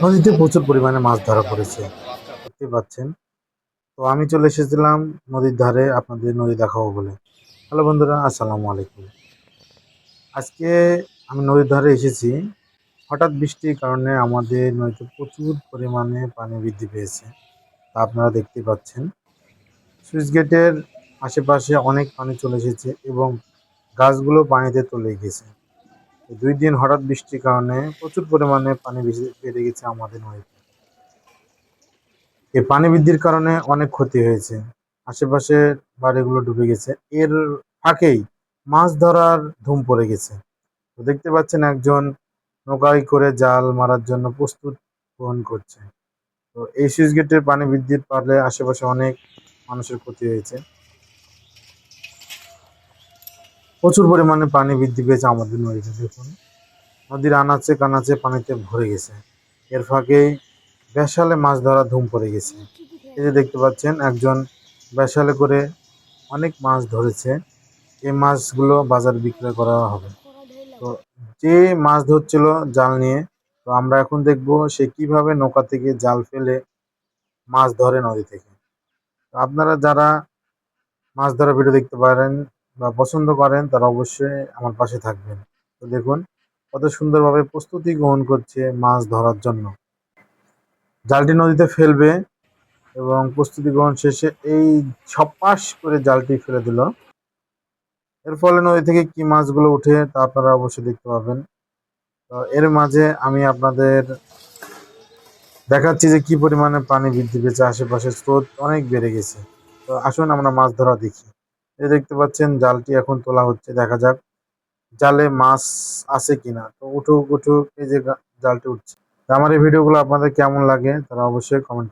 নদীতে প্রচুর পরিমাণে মাছ ধরা পড়েছে, দেখতে পাচ্ছেন। তো আমি চলে এসেছিলাম নদীর ধারে আপনাদের নদী দেখাবো বলে। হ্যালো বন্ধুরা, আসসালামু আলাইকুম। আজকে আমি নদীর ধারে এসেছি। হঠাৎ বৃষ্টির কারণে আমাদের নদীতে প্রচুর পরিমাণে পানি বৃদ্ধি পেয়েছে, তা আপনারা দেখতে পাচ্ছেন। সুইচ গেটের আশেপাশে অনেক পানি চলে এসেছে এবং গাছগুলো পানিতে তলিয়ে গেছে। এই 2 দিন হঠাৎ বৃষ্টির কারণে প্রচুর পরিমাণে পানি বেশি বেড়ে গেছে আমাদের নদীতে। এই পানি বৃদ্ধির কারণে অনেক ক্ষতি হয়েছে। আশেপাশের বাড়িগুলো ডুবে গেছে। এর ফাঁকেই মাছ ধরার ধুম পড়ে গেছে। তো দেখতে পাচ্ছেন একজন নৌকায় করে জাল মারার জন্য প্রস্তুত গ্রহণ করছে। তো এই সুইচ গেটের পানি বৃদ্ধির ফলে আশেপাশে অনেক মানুষের ক্ষতি হয়েছে। প্রচুর পরিমাণে পানি বৃদ্ধি পেয়েছে আমাদের নদীতে। দেখুন, নদীর আনাচে কানাচে পানিতে ভরে গেছে। এর ফাঁকেই বেশালে মাছ ধরা ধুম পড়ে গেছে। এই যে দেখতে পাচ্ছেন একজন বেশালে করে অনেক মাছ ধরেছে। এই মাছগুলো বাজারে বিক্রয় করা হবে। তো যে মাছ ধরছিল জাল নিয়ে, তো আমরা এখন দেখব সে কিভাবে নৌকা থেকে জাল ফেলে মাছ ধরে নদী থেকে। তো আপনারা যারা মাছ ধরা ভিডিও দেখতে পারেন বা পছন্দ করেন তারা অবশ্যই আমার পাশে থাকবেন। তো দেখুন কত সুন্দরভাবে প্রস্তুতি গ্রহণ করছে মাছ ধরার জন্য। জালটি নদীতে ফেলবে এবং প্রস্তুতি গ্রহণ শেষে এই ছপাস করে জালটি ফেলে দিল। এর ফলে নদী থেকে কি মাছগুলো উঠে তা আপনারা অবশ্যই দেখতে পাবেন। তো এর মাঝে আমি আপনাদের দেখাচ্ছি যে কি পরিমাণে পানি বৃদ্ধি পেয়েছে, আশেপাশের স্রোত অনেক বেড়ে গেছে। তো আসুন আমরা মাছ ধরা দেখি। এই দেখতে পাচ্ছেন জালটি এখন তোলা হচ্ছে, দেখা যাক জালে মাছ আছে কিনা। তো উঠুক উঠুক, এই যে জালটি উঠছে। তো আমার এই ভিডিওগুলো আপনাদের কেমন লাগে তারা অবশ্যই কমেন্ট